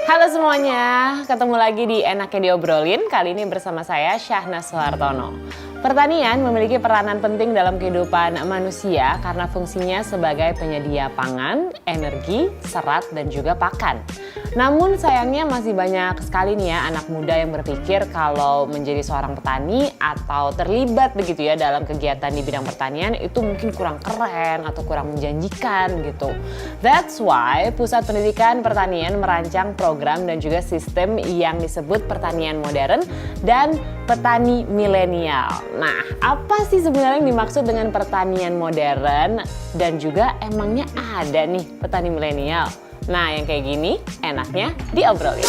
Halo semuanya, ketemu lagi di Enaknya Diobrolin. Kali ini bersama saya Syahnas Soehartono. Pertanian memiliki peranan penting dalam kehidupan manusia karena fungsinya sebagai penyedia pangan, energi, serat, dan juga pakan. Namun sayangnya masih banyak sekali nih ya anak muda yang berpikir kalau menjadi seorang petani atau terlibat begitu ya dalam kegiatan di bidang pertanian itu mungkin kurang keren atau kurang menjanjikan gitu. That's why Pusat Pendidikan Pertanian merancang program dan juga sistem yang disebut pertanian modern dan petani milenial. Nah, apa sih sebenarnya yang dimaksud dengan pertanian modern dan juga emangnya ada nih petani milenial? Nah, yang kayak gini enaknya diobrolin.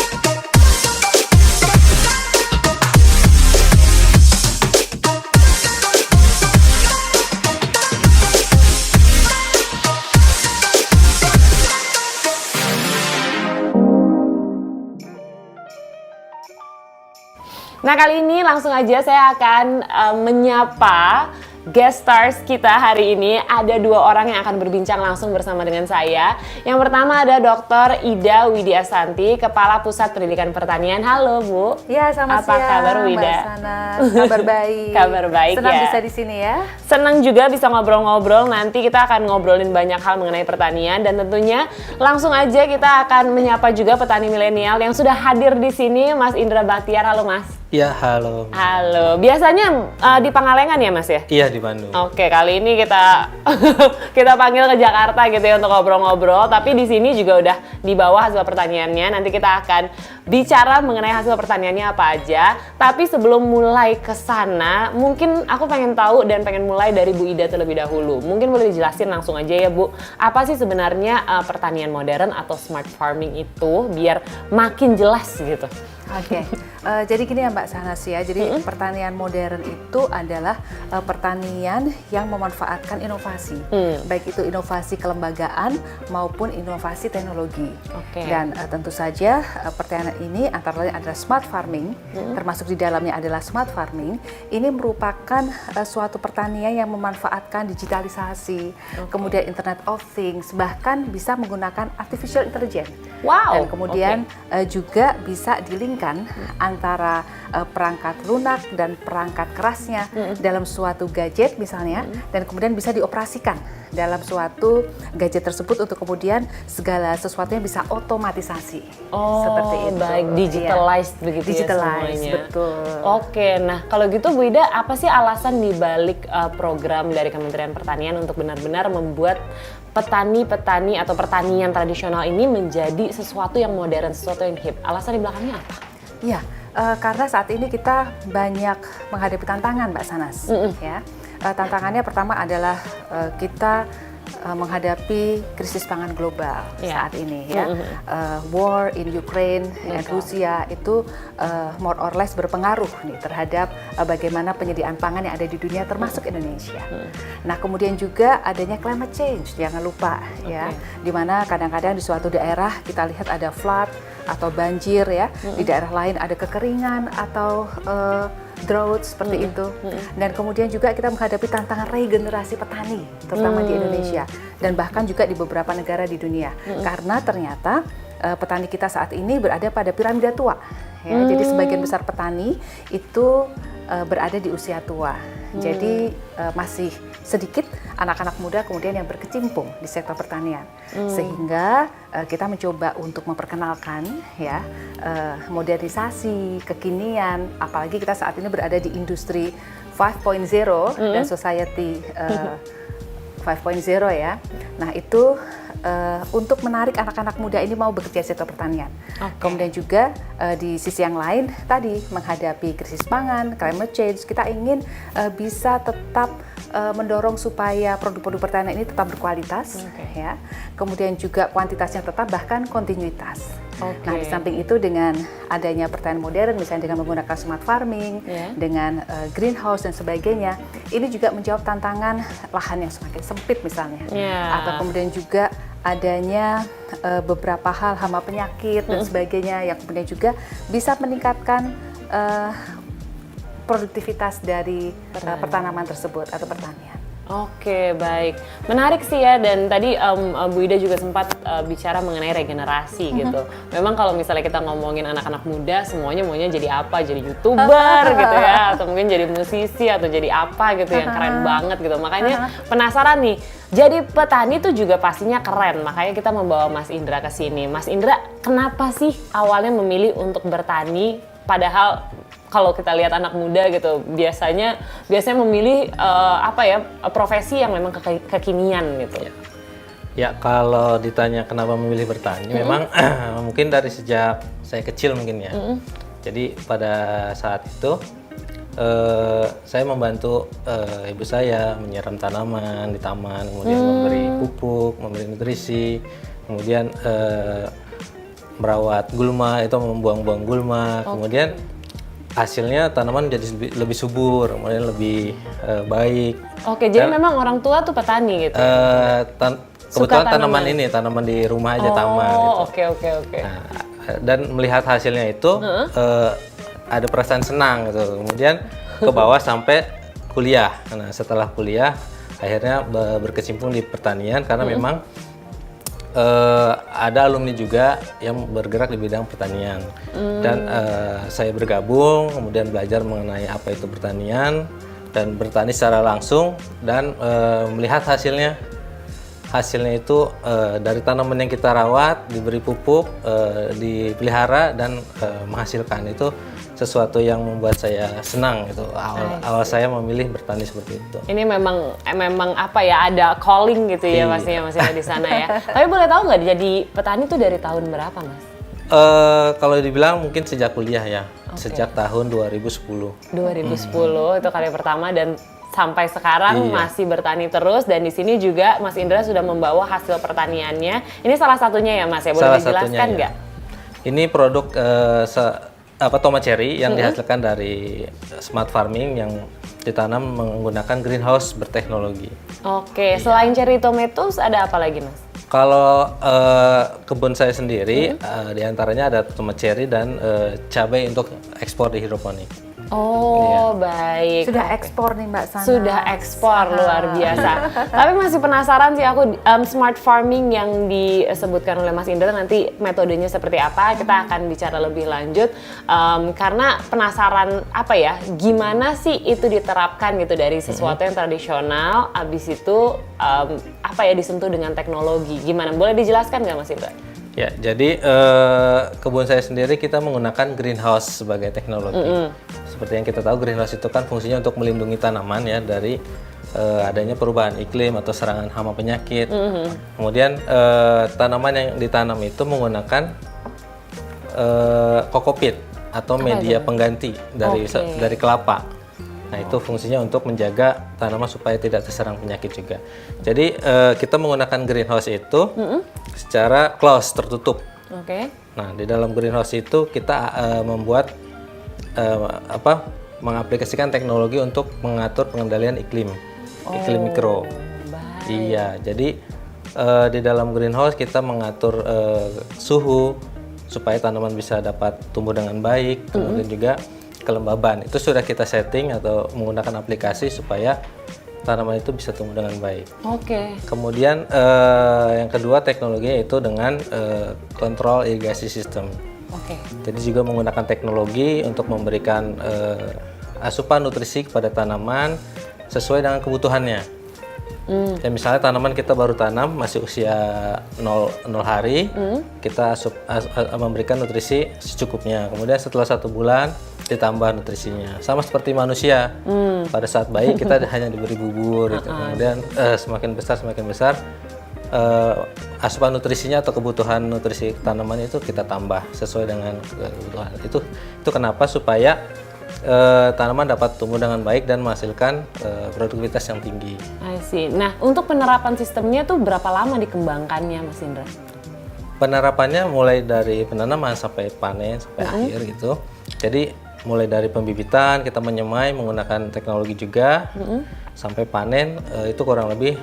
Nah, kali ini langsung aja saya akan menyapa guest stars kita hari ini. Ada dua orang yang akan berbincang langsung bersama dengan saya. Yang pertama ada Dr. Ida Widiasanti, Kepala Pusat Pendidikan Pertanian. Halo Bu. Ya, selamat siang. Apa kabar Wida? Mbak Sana. Kabar baik. Kabar baik. Senang ya. bisa di sini ya. Senang juga bisa ngobrol-ngobrol. Nanti kita akan ngobrolin banyak hal mengenai pertanian dan tentunya langsung aja kita akan menyapa juga petani milenial yang sudah hadir di sini, Mas Indra Baktiar. Halo Mas. Iya, halo. Halo. Biasanya di Pangalengan ya Mas ya? Iya, di Bandung. Oke, kali ini kita kita panggil ke Jakarta gitu ya untuk ngobrol-ngobrol. Tapi di sini juga udah dibawa hasil pertaniannya. Nanti kita akan bicara mengenai hasil pertaniannya apa aja. Tapi sebelum mulai ke sana, mungkin aku pengen tahu dan pengen mulai dari Bu Ida terlebih dahulu. Mungkin boleh dijelasin langsung aja ya Bu, apa sih sebenarnya pertanian modern atau smart farming itu biar makin jelas gitu. Oke, jadi gini ya Mbak Sanas ya, jadi pertanian modern itu adalah pertanian yang memanfaatkan inovasi, baik itu inovasi kelembagaan maupun inovasi teknologi. Dan tentu saja pertanian ini antara lain adalah smart farming, termasuk di dalamnya adalah smart farming. Ini merupakan suatu pertanian yang memanfaatkan digitalisasi, kemudian Internet of Things, bahkan bisa menggunakan artificial intelligence. Wow. Dan kemudian juga bisa dilink antara perangkat lunak dan perangkat kerasnya dalam suatu gadget misalnya, dan kemudian bisa dioperasikan dalam suatu gadget tersebut untuk kemudian segala sesuatunya bisa otomatisasi. Seperti itu. Baik, digitalized begitu digitalized, ya semuanya. Betul. Oke, nah kalau gitu Bu Ida, apa sih alasan dibalik program dari Kementerian Pertanian untuk benar-benar membuat petani-petani atau pertanian tradisional ini menjadi sesuatu yang modern, sesuatu yang hip? Alasan di belakangnya apa? Iya, karena saat ini kita banyak menghadapi tantangan, Mbak Sanas. Ya, tantangannya pertama adalah kita menghadapi krisis pangan global saat ini. Ya, war in Ukraine dan Rusia itu more or less berpengaruh nih terhadap bagaimana penyediaan pangan yang ada di dunia, termasuk Indonesia. Nah, kemudian juga adanya climate change, jangan lupa ya, di mana kadang-kadang di suatu daerah kita lihat ada flood atau banjir ya, di daerah lain ada kekeringan atau drought seperti itu. Dan kemudian juga kita menghadapi tantangan regenerasi petani, terutama di Indonesia dan bahkan juga di beberapa negara di dunia. Karena ternyata petani kita saat ini berada pada piramida tua. Ya, jadi sebagian besar petani itu berada di usia tua. Jadi masih sedikit anak-anak muda kemudian yang berkecimpung di sektor pertanian. Sehingga kita mencoba untuk memperkenalkan ya modernisasi, kekinian, apalagi kita saat ini berada di industri 5.0 dan society 5.0 ya. Nah, itu untuk menarik anak-anak muda ini mau bekerja di sektor pertanian. Kemudian juga di sisi yang lain tadi menghadapi krisis pangan, climate change, kita ingin bisa tetap mendorong supaya produk-produk pertanian ini tetap berkualitas, ya. Kemudian juga kuantitasnya tetap, bahkan kontinuitas. Nah, di samping itu dengan adanya pertanian modern, misalnya dengan menggunakan smart farming, dengan greenhouse dan sebagainya, ini juga menjawab tantangan lahan yang semakin sempit misalnya, atau kemudian juga adanya beberapa hal hama penyakit dan sebagainya yang kemudian juga bisa meningkatkan produktivitas dari pertanaman tersebut atau pertanian. Oke, baik. Menarik sih ya, dan tadi Bu Ida juga sempat bicara mengenai regenerasi gitu. Memang kalau misalnya kita ngomongin anak-anak muda, semuanya maunya jadi apa? Jadi YouTuber gitu ya, atau mungkin jadi musisi, atau jadi apa gitu yang keren banget gitu. Makanya penasaran nih, jadi petani tuh juga pastinya keren. Makanya kita membawa Mas Indra ke sini. Mas Indra, kenapa sih awalnya memilih untuk bertani? Padahal kalau kita lihat anak muda gitu biasanya memilih profesi yang memang kekinian gitu. Ya kalau ditanya kenapa memilih bertani, memang mungkin dari sejak saya kecil mungkin ya. Jadi pada saat itu saya membantu ibu saya menyiram tanaman di taman, kemudian memberi pupuk, memberi nutrisi, kemudian merawat gulma, itu membuang-buang gulma, kemudian hasilnya tanaman jadi lebih subur, kemudian lebih baik. Oke, jadi memang orang tua tuh petani gitu. Kebetulan tanaman di rumah aja taman gitu. Oke. Nah, dan melihat hasilnya itu ada perasaan senang gitu. Kemudian ke bawah sampai kuliah. Nah, setelah kuliah akhirnya berkecimpung di pertanian karena memang ada alumni juga yang bergerak di bidang pertanian dan saya bergabung, kemudian belajar mengenai apa itu pertanian dan bertani secara langsung dan melihat hasilnya itu dari tanaman yang kita rawat, diberi pupuk, dipelihara dan menghasilkan. Itu sesuatu yang membuat saya senang gitu. Awal saya memilih bertani seperti itu. Ini memang apa ya, ada calling gitu ya pastinya masih ada di sana ya. Tapi boleh tahu nggak jadi petani tuh dari tahun berapa, Mas? Kalau dibilang mungkin sejak kuliah ya. Sejak tahun 2010. 2010 itu kali pertama dan sampai sekarang masih bertani terus, dan di sini juga Mas Indra sudah membawa hasil pertaniannya. Ini salah satunya ya, Mas ya. Boleh dijelaskan nggak? Ini produk tomat cherry yang dihasilkan dari smart farming yang ditanam menggunakan greenhouse berteknologi. Oke, selain cherry tomatoes ada apa lagi, Mas? Kalau kebun saya sendiri, diantaranya ada tomat cherry dan cabai untuk ekspor di hidroponik. Baik. Sudah ekspor nih Mbak Sana. Sudah ekspor, luar biasa. Tapi masih penasaran sih aku, smart farming yang disebutkan oleh Mas Indra, nanti metodenya seperti apa kita akan bicara lebih lanjut. Karena penasaran gimana sih itu diterapkan gitu dari sesuatu yang tradisional, abis itu disentuh dengan teknologi. Gimana? Boleh dijelaskan nggak, Mas Indra? Ya, jadi kebun saya sendiri kita menggunakan greenhouse sebagai teknologi. Seperti yang kita tahu, greenhouse itu kan fungsinya untuk melindungi tanaman ya dari adanya perubahan iklim atau serangan hama penyakit. Kemudian tanaman yang ditanam itu menggunakan kokopit atau media pengganti dari kelapa. Nah, itu fungsinya untuk menjaga tanaman supaya tidak terserang penyakit juga. Jadi kita menggunakan greenhouse itu secara close, tertutup. Nah, di dalam greenhouse itu kita membuat mengaplikasikan teknologi untuk mengatur pengendalian iklim mikro. Iya, jadi di dalam greenhouse kita mengatur suhu supaya tanaman bisa dapat tumbuh dengan baik, kemudian juga kelembaban. Itu sudah kita setting atau menggunakan aplikasi supaya tanaman itu bisa tumbuh dengan baik. Kemudian yang kedua teknologinya itu dengan kontrol irigasi sistem. Jadi juga menggunakan teknologi untuk memberikan asupan nutrisi kepada tanaman sesuai dengan kebutuhannya. Ya, misalnya tanaman kita baru tanam masih usia 0 hari, kita memberikan nutrisi secukupnya. Kemudian setelah 1 bulan ditambah nutrisinya. Sama seperti manusia, pada saat bayi kita hanya diberi bubur, gitu. Kemudian semakin besar asupan nutrisinya atau kebutuhan nutrisi tanaman itu kita tambah sesuai dengan kebutuhan. Itu kenapa supaya tanaman dapat tumbuh dengan baik dan menghasilkan produktivitas yang tinggi. I see. Nah, untuk penerapan sistemnya tuh berapa lama dikembangkannya, Mas Indra? Penerapannya mulai dari penanaman sampai panen sampai akhir gitu. Jadi mulai dari pembibitan kita menyemai menggunakan teknologi juga sampai panen itu kurang lebih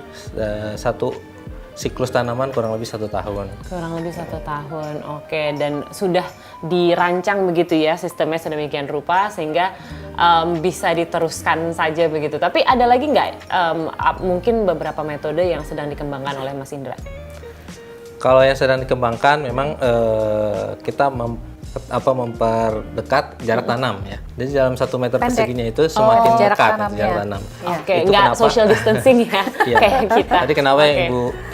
siklus tanaman kurang lebih 1 tahun. Kurang lebih 1 tahun, oke. Dan sudah dirancang begitu ya sistemnya sedemikian rupa sehingga bisa diteruskan saja begitu. Tapi ada lagi nggak mungkin beberapa metode yang sedang dikembangkan oleh Mas Indra? Kalau yang sedang dikembangkan memang kita memperdekat jarak tanam ya. Jadi dalam 1 meter perseginya itu semakin jarak dekat tanamnya. jarak tanam. Oke, Itu nggak kenapa? social distancing ya Iya. kayak kita. Tadi kenapa Oke. yang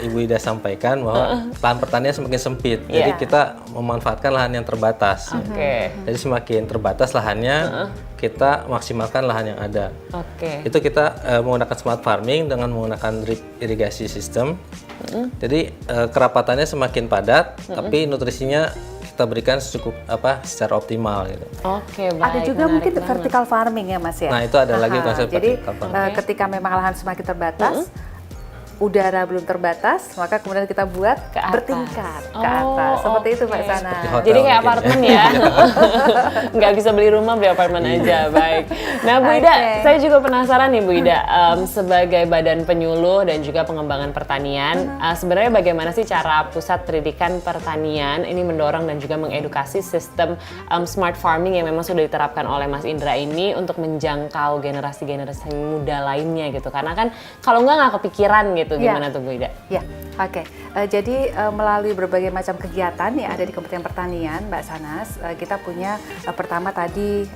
Ibu Ida sampaikan bahwa lahan pertanian semakin sempit. Jadi Iya. kita memanfaatkan lahan yang terbatas. Oke. Jadi semakin terbatas lahannya, kita maksimalkan lahan yang ada. Oke. Itu kita menggunakan smart farming dengan menggunakan drip irigasi system. Jadi kerapatannya semakin padat, tapi nutrisinya kita berikan secara optimal gitu. Oke, baik. Ada juga menarik mungkin banget. vertical farming ya Mas ya. Nah, itu ada lagi konsep Jadi vertical farming. ketika memang lahan semakin terbatas, udara belum terbatas, maka kemudian kita buat Ke atas. bertingkat ke Oh, atas. Seperti itu Mbak oke. Sana. Seperti hotel Jadi kayak mungkin apartemen ya, nggak bisa beli rumah, beli apartemen aja. Baik. Nah Bu Ida, Oke. saya juga penasaran nih Bu Ida, sebagai badan penyuluh dan juga pengembangan pertanian, sebenarnya bagaimana sih cara Pusat Pendidikan Pertanian ini mendorong dan juga mengedukasi sistem smart farming yang memang sudah diterapkan oleh Mas Indra ini untuk menjangkau generasi-generasi muda lainnya gitu? Karena kan kalau nggak kepikiran gitu, Iya. gimana tuh Bu Ida? Ya, oke. Jadi melalui berbagai macam kegiatan yang ada di Kementerian Pertanian, Mbak Sanas, kita punya pertama tadi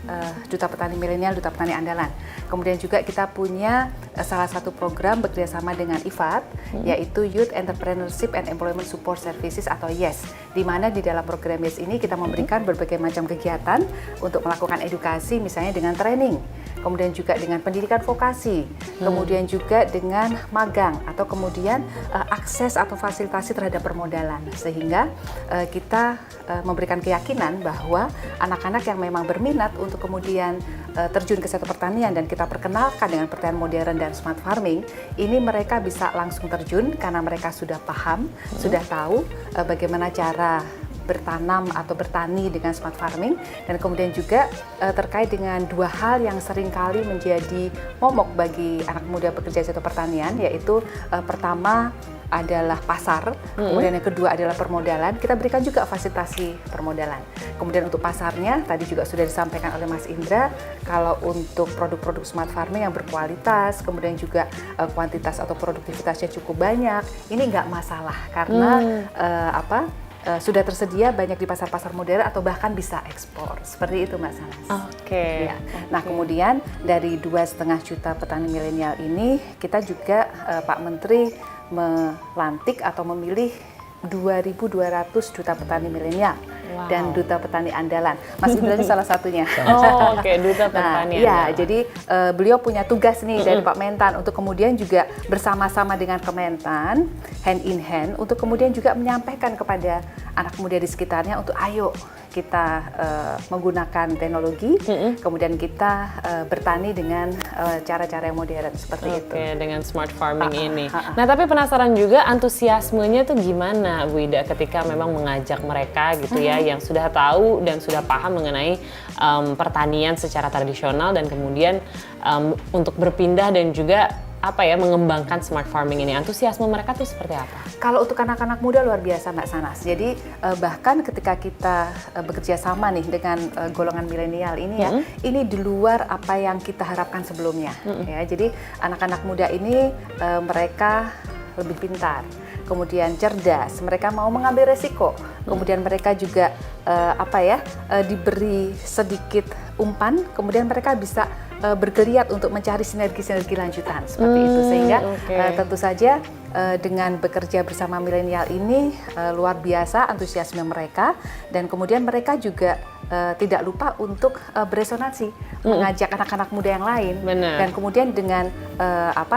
Duta Petani Milenial, Duta Petani Andalan. Kemudian juga kita punya salah satu program bekerjasama dengan IFAD, yaitu Youth Entrepreneurship and Employment Support Services atau YES, di mana di dalam program YES ini kita memberikan berbagai macam kegiatan untuk melakukan edukasi, misalnya dengan training, kemudian juga dengan pendidikan vokasi, kemudian juga dengan magang, atau kemudian akses atau fasilitasi terhadap permodalan, sehingga kita memberikan keyakinan bahwa anak-anak yang memang berminat untuk kemudian terjun ke sektor pertanian dan kita perkenalkan dengan pertanian modern dan smart farming, ini mereka bisa langsung terjun karena mereka sudah paham, sudah tahu bagaimana cara bertanam atau bertani dengan smart farming, dan kemudian juga terkait dengan 2 hal yang seringkali menjadi momok bagi anak muda bekerja di sektor pertanian, yaitu pertama adalah pasar, kemudian yang kedua adalah permodalan. Kita berikan juga fasilitasi permodalan. Kemudian untuk pasarnya tadi juga sudah disampaikan oleh Mas Indra, kalau untuk produk-produk smart farming yang berkualitas, kemudian juga kuantitas atau produktivitasnya cukup banyak, ini nggak masalah karena sudah tersedia banyak di pasar-pasar modern atau bahkan bisa ekspor. Seperti itu Mbak Sanas. Oke. Ya. Nah, kemudian dari 2,5 juta petani milenial ini, kita juga Pak Menteri melantik atau memilih 2.200 duta petani milenial dan duta petani andalan. Mas Indra ini salah satunya. Oh, oke, duta petani. Iya, jadi beliau punya tugas nih dari Pak Mentan untuk kemudian juga bersama-sama dengan Kementan, hand in hand, untuk kemudian juga menyampaikan kepada anak muda di sekitarnya untuk ayo kita menggunakan teknologi, kemudian kita bertani dengan cara-cara yang modern seperti itu. Oke, dengan smart farming ini. Nah, tapi penasaran juga antusiasmenya tuh gimana Bu Ida ketika memang mengajak mereka gitu ya, yang sudah tahu dan sudah paham mengenai pertanian secara tradisional dan kemudian untuk berpindah dan juga mengembangkan smart farming ini. Antusiasme mereka tuh seperti apa? Kalau untuk anak-anak muda luar biasa Mbak Sanas. Jadi bahkan ketika kita bekerja sama nih dengan golongan milenial ini ya, ini di luar apa yang kita harapkan sebelumnya. Ya, jadi anak-anak muda ini mereka lebih pintar, kemudian cerdas, mereka mau mengambil resiko, kemudian mereka juga diberi sedikit umpan, kemudian mereka bisa bergeliat untuk mencari sinergi-sinergi lanjutan seperti itu, sehingga tentu saja dengan bekerja bersama milenial ini luar biasa antusiasme mereka, dan kemudian mereka juga tidak lupa untuk beresonansi, mengajak anak-anak muda yang lain. Benar. Dan kemudian dengan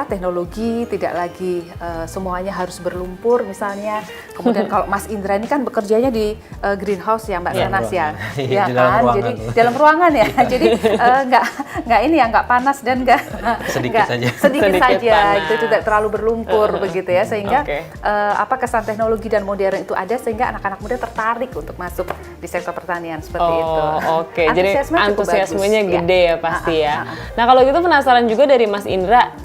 teknologi tidak lagi semuanya harus berlumpur misalnya. Kemudian kalau Mas Indra ini kan bekerjanya di greenhouse ya Mbak Sanas ya, Iya, di dalam kan? ruangan. Jadi dalam ruangan ya, jadi nggak ini ya, nggak panas dan nggak Sedikit saja. sedikit Sedikit saja, panas. itu tidak terlalu berlumpur begitu ya, sehingga Oke. kesan teknologi dan modern itu ada sehingga anak-anak muda tertarik untuk masuk di sektor pertanian seperti itu. gitu. Oke. Jadi antusiasmenya bagus, gede ya pasti ya. Nah kalau gitu penasaran juga dari Mas Indra,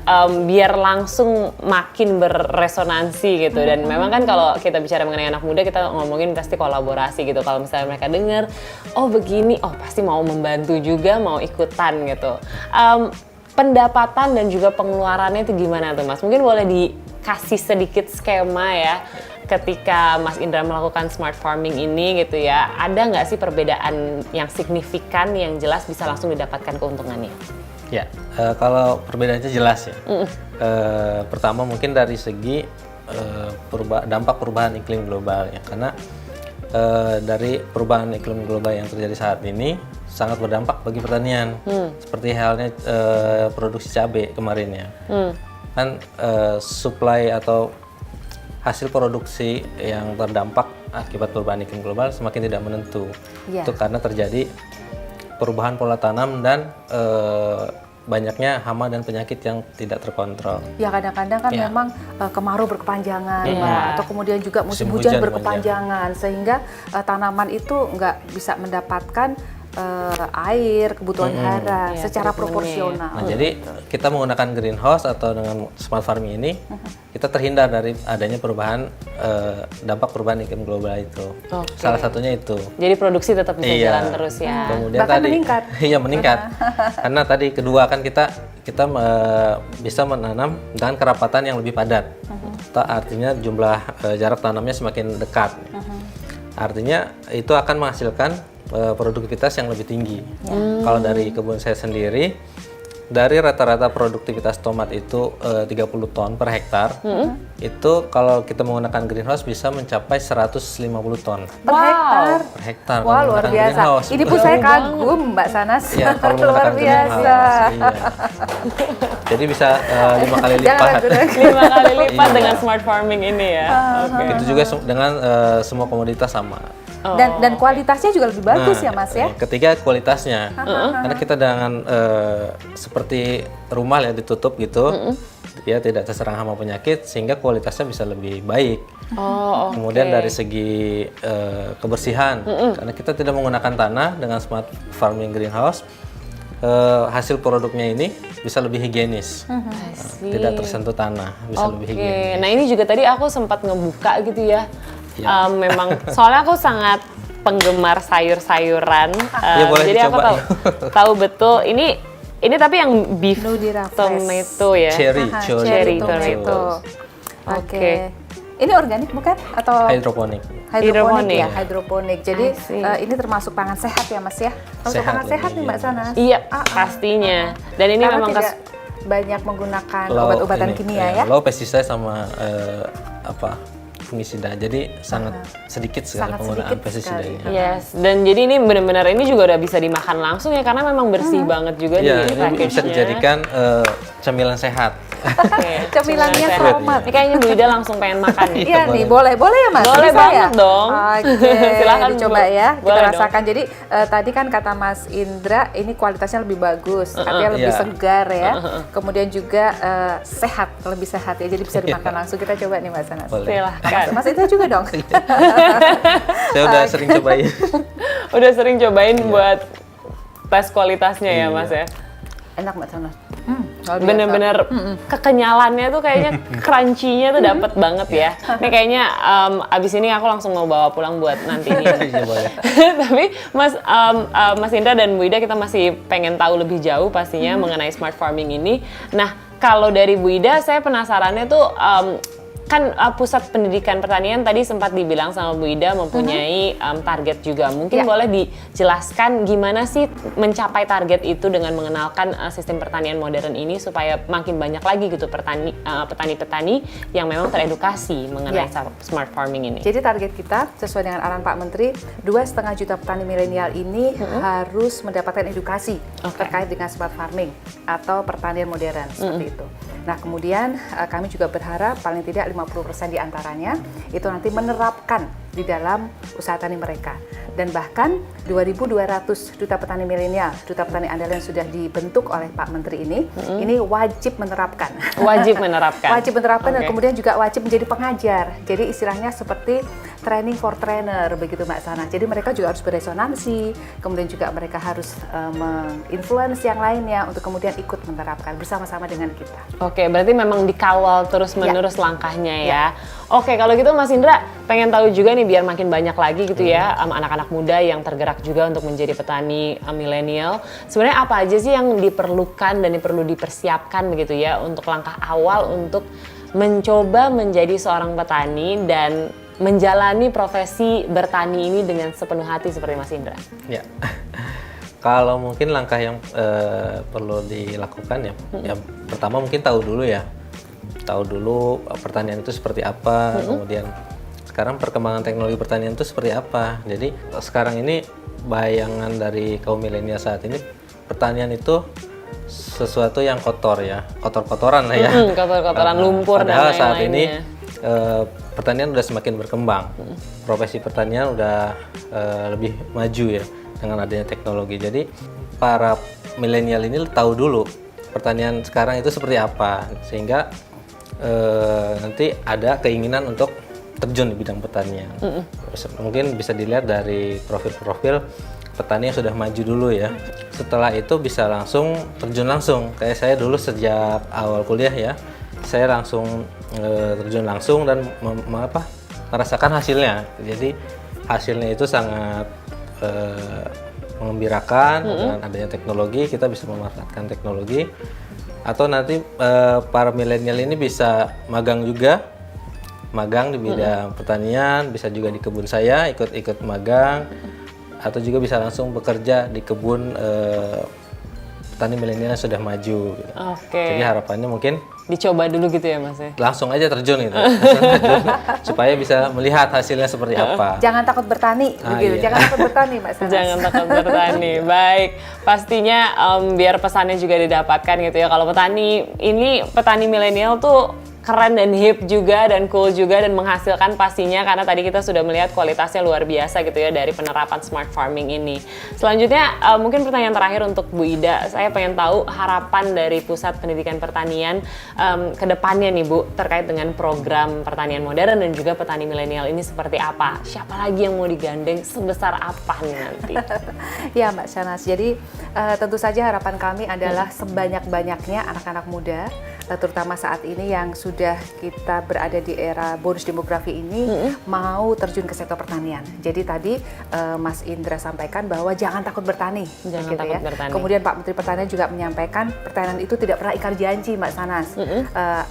biar langsung makin berresonansi gitu. Dan memang kan kalau kita bicara mengenai anak muda, kita ngomongin pasti kolaborasi gitu. Kalau misalnya mereka dengar, oh begini, oh pasti mau membantu juga, mau ikutan gitu. Pendapatan dan juga pengeluarannya itu gimana tuh Mas? Mungkin boleh dikasih sedikit skema ya. Ketika Mas Indra melakukan smart farming ini gitu ya, ada nggak sih perbedaan yang signifikan yang jelas bisa langsung didapatkan keuntungannya? Ya, kalau perbedaannya jelas ya. Pertama mungkin dari segi dampak perubahan iklim global ya, karena dari perubahan iklim global yang terjadi saat ini sangat berdampak bagi pertanian. Seperti halnya produksi cabai kemarin ya. Kan supply atau hasil produksi yang terdampak akibat perubahan iklim global semakin tidak menentu. Itu karena terjadi perubahan pola tanam dan banyaknya hama dan penyakit yang tidak terkontrol. Ya kadang-kadang kan memang kemarau berkepanjangan, atau kemudian juga musim Musim hujan hujan berkepanjangan, sehingga tanaman itu nggak bisa mendapatkan air, kebutuhan hara secara proporsional. Nah, jadi kita menggunakan greenhouse atau dengan smart farming ini, kita terhindar dari adanya perubahan dampak perubahan iklim global itu. Salah satunya itu. Jadi produksi tetap bisa jalan terus ya. Kemudian Bahkan tadi meningkat. Iya meningkat. Karena tadi kedua kan kita bisa menanam dengan kerapatan yang lebih padat. Artinya jumlah jarak tanamnya semakin dekat. Artinya itu akan menghasilkan produktivitas yang lebih tinggi. Kalau dari kebun saya sendiri, dari rata-rata produktivitas tomat itu 30 ton per hektar, itu kalau kita menggunakan greenhouse bisa mencapai 150 ton Per hektar. per hektar. Wah, kalau luar menggunakan biasa. greenhouse. Ini pun saya kagum, Mbak Sanas. Ya, kalau Luar menggunakan biasa. greenhouse, iya. Jadi bisa 5 kali Jangan lipat. ragu-ragu. 5 kali lipat Iya. dengan smart farming ini ya. Itu juga dengan semua komoditas sama. Dan kualitasnya juga lebih bagus ya Mas ya. Ketiga kualitasnya, karena kita dengan seperti rumah yang ditutup gitu, ya tidak terserang hama penyakit, sehingga kualitasnya bisa lebih baik. Kemudian dari segi kebersihan, karena kita tidak menggunakan tanah dengan smart farming greenhouse, hasil produknya ini bisa lebih higienis, tidak tersentuh tanah, bisa lebih higienis. Nah ini juga tadi aku sempat ngebuka gitu ya. Memang soalnya aku sangat penggemar sayur-sayuran, Ya, boleh jadi aku dicoba. tahu betul ini tapi yang beef Nudira tomato ya. Cherry Cherry tomato. tomato. Oke. Ini organik bukan atau Hidroponik. hidroponik ya? Hidroponik. Hidroponik. Jadi I see. ini termasuk pangan sehat ya Mas ya? Termasuk Sehat pangan sehat nih lebih, Mbak iya. Sanas. Iya, pastinya. Dan ini Karena memang tidak banyak menggunakan Low obat-obatan ini, kimia ya? low pesticide sama fungisida. Jadi sangat sedikit sekali Sangat penggunaan sedikit pestisida. sekali. Yes, dan jadi ini benar-benar ini juga udah bisa dimakan langsung ya karena memang bersih banget juga Iya, di ini bisa package-nya. dijadikan cemilan sehat. Oke, Cemilannya sehat. tomat. Ini kayaknya Bu Ida langsung pengen makan nih. Iya nih, boleh ya Mas? Boleh Bisa banget ya? dong. Oke, Silakan, dicoba Bu. ya. Kita Boleh rasakan. Jadi tadi kan kata Mas Indra, ini kualitasnya lebih bagus, artinya lebih Iya. segar ya. Kemudian juga sehat, lebih sehat ya. Jadi bisa dimakan langsung. Kita coba nih Mas Sanas. Boleh. Silahkan. Mas Indra juga dong. Saya udah sering cobain. Udah sering cobain Iya. buat tes kualitasnya ya Mas ya. Enak Mbak Sanas. Luar biasa. Bener-bener kekenyalannya tuh kayaknya crunchy-nya tuh dapet banget ya. Ini kayaknya abis ini aku langsung mau bawa pulang buat nanti ini. Iya, boleh. Tapi Mas Indra dan Bu Ida kita masih pengen tahu lebih jauh pastinya mengenai smart farming ini. Nah kalau dari Bu Ida saya penasarannya tuh kan pusat pendidikan pertanian tadi sempat dibilang sama Bu Ida mempunyai target juga. Mungkin Ya. boleh dijelaskan gimana sih mencapai target itu dengan mengenalkan sistem pertanian modern ini supaya makin banyak lagi gitu petani-petani yang memang teredukasi mengenai Ya. smart farming ini. Jadi target kita sesuai dengan arahan Pak Menteri, 2,5 juta petani milenial ini harus mendapatkan edukasi terkait dengan smart farming atau pertanian modern seperti itu. Nah kemudian kami juga berharap paling tidak 50% diantaranya itu nanti menerapkan di dalam usaha tani mereka. Dan bahkan 2.200 duta petani milenial, duta petani andalan yang sudah dibentuk oleh Pak Menteri ini wajib menerapkan. Wajib menerapkan. Wajib menerapkan dan kemudian juga wajib menjadi pengajar. Jadi istilahnya seperti training for trainer begitu Mbak Sana. Jadi mereka juga harus beresonansi, kemudian juga mereka harus menginfluence yang lainnya untuk kemudian ikut menerapkan bersama-sama dengan kita. Oke, berarti memang dikawal terus-menerus langkahnya ya. Oke, kalau gitu Mas Indra pengen tahu juga nih biar makin banyak lagi gitu ya anak-anak muda yang tergerak juga untuk menjadi petani milenial. Sebenarnya apa aja sih yang diperlukan dan perlu dipersiapkan begitu ya untuk langkah awal untuk mencoba menjadi seorang petani dan menjalani profesi bertani ini dengan sepenuh hati seperti Mas Indra? Ya. Kalau mungkin langkah yang perlu dilakukan ya pertama mungkin tahu dulu pertanian itu seperti apa, kemudian sekarang perkembangan teknologi pertanian itu seperti apa. Jadi sekarang ini bayangan dari kaum milenial saat ini pertanian itu sesuatu yang kotor ya, kotor-kotoran lah ya. Kotor-kotoran, lumpur dan padahal lain-lainnya. saat ini pertanian udah semakin berkembang, profesi pertanian udah lebih maju ya dengan adanya teknologi. Jadi para milenial ini tahu dulu pertanian sekarang itu seperti apa, sehingga nanti ada keinginan untuk terjun di bidang pertanian. Mungkin bisa dilihat dari profil-profil petani yang sudah maju dulu ya. Setelah itu bisa langsung terjun langsung. Kayak saya dulu sejak awal kuliah ya, saya langsung terjun langsung dan merasakan hasilnya. Jadi hasilnya itu sangat mengembirakan. Dengan adanya teknologi kita bisa memanfaatkan teknologi. Atau nanti para milenial ini bisa magang juga, magang di bidang pertanian, bisa juga di kebun saya ikut magang, atau juga bisa langsung bekerja di kebun petani milenial yang sudah maju. Gitu. Oke. Jadi harapannya mungkin dicoba dulu gitu ya Mas ya? langsung aja terjun gitu, supaya bisa melihat hasilnya seperti apa. Jangan takut bertani, begitu. Iya. Jangan takut bertani, Mbak Sanas. Jangan takut bertani. Baik, pastinya biar pesannya juga didapatkan gitu ya. Kalau petani milenial tuh keren dan hip juga dan cool juga dan menghasilkan pastinya, karena tadi kita sudah melihat kualitasnya luar biasa gitu ya dari penerapan smart farming ini. Selanjutnya mungkin pertanyaan terakhir untuk Bu Ida, saya pengen tahu harapan dari Pusat Pendidikan Pertanian ke depannya nih Bu, terkait dengan program pertanian modern dan juga petani milenial ini seperti apa? Siapa lagi yang mau digandeng, sebesar apa nih nanti? Ya Mbak Sanas, jadi tentu saja harapan kami adalah sebanyak-banyaknya anak-anak muda, terutama saat ini yang sudah kita berada di era bonus demografi ini, mau terjun ke sektor pertanian. Jadi tadi Mas Indra sampaikan bahwa jangan takut bertani. Jangan takut bertani. Kemudian Pak Menteri Pertanian juga menyampaikan pertanian itu tidak pernah ingkar janji, Mbak Sanas.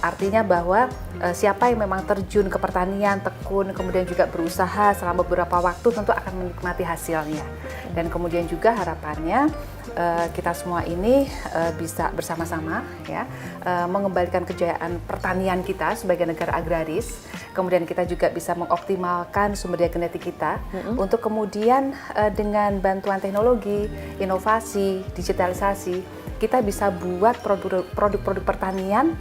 Artinya bahwa siapa yang memang terjun ke pertanian, tekun, kemudian juga berusaha selama beberapa waktu tentu akan menikmati hasilnya. Dan kemudian juga harapannya kita semua ini bisa bersama-sama ya mengembalikan kejayaan pertanian kita sebagai negara agraris. Kemudian kita juga bisa mengoptimalkan sumber daya genetik kita untuk kemudian dengan bantuan teknologi, inovasi, digitalisasi, kita bisa buat produk-produk pertanian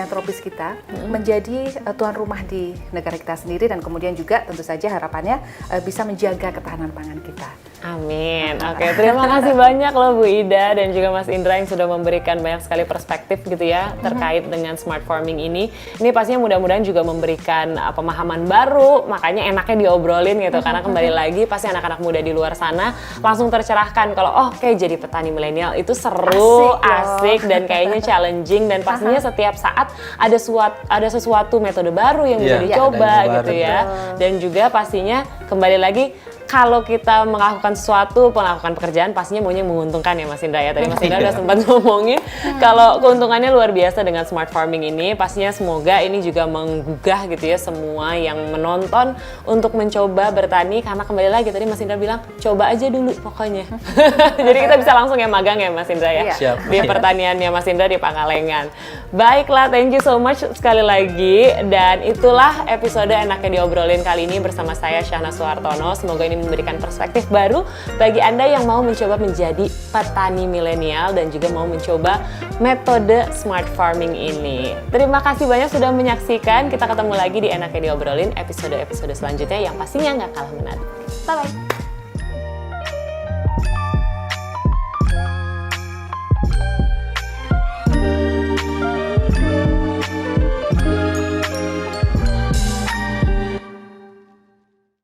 tropis kita menjadi tuan rumah di negara kita sendiri, dan kemudian juga tentu saja harapannya bisa menjaga ketahanan pangan kita. Amin. Oke, terima kasih banyak loh Bu Ida dan juga Mas Indra yang sudah memberikan banyak sekali perspektif gitu ya terkait dengan smart farming ini. Ini pastinya mudah-mudahan juga memberikan pemahaman baru, makanya enaknya diobrolin gitu, karena kembali lagi pasti anak-anak muda di luar sana langsung tercerahkan kalau oke, jadi petani milenial itu seru, asik dan kayaknya challenging, dan pastinya setiap saat ada sesuatu metode baru yang bisa dicoba gitu ya. Dan juga pastinya kembali lagi kalau kita melakukan melakukan pekerjaan pastinya maunya menguntungkan ya Mas Indra ya. Tadi Mas Indra udah sempat ngomongin kalau keuntungannya luar biasa dengan smart farming ini. Pastinya semoga ini juga menggugah gitu ya semua yang menonton untuk mencoba bertani, karena kembali lagi tadi Mas Indra bilang coba aja dulu pokoknya. Jadi kita bisa langsung ya magang ya Mas Indra ya. Siap. Di pertaniannya Mas Indra di Pangalengan. Baiklah, thank you so much sekali lagi, dan itulah episode Enaknya Diobrolin kali ini bersama saya Syahna Suhartono. Semoga ini memberikan perspektif baru bagi Anda yang mau mencoba menjadi petani milenial dan juga mau mencoba metode smart farming ini. Terima kasih banyak sudah menyaksikan. Kita ketemu lagi di Enaknya Diobrolin episode-episode selanjutnya yang pastinya nggak kalah menarik. Bye-bye.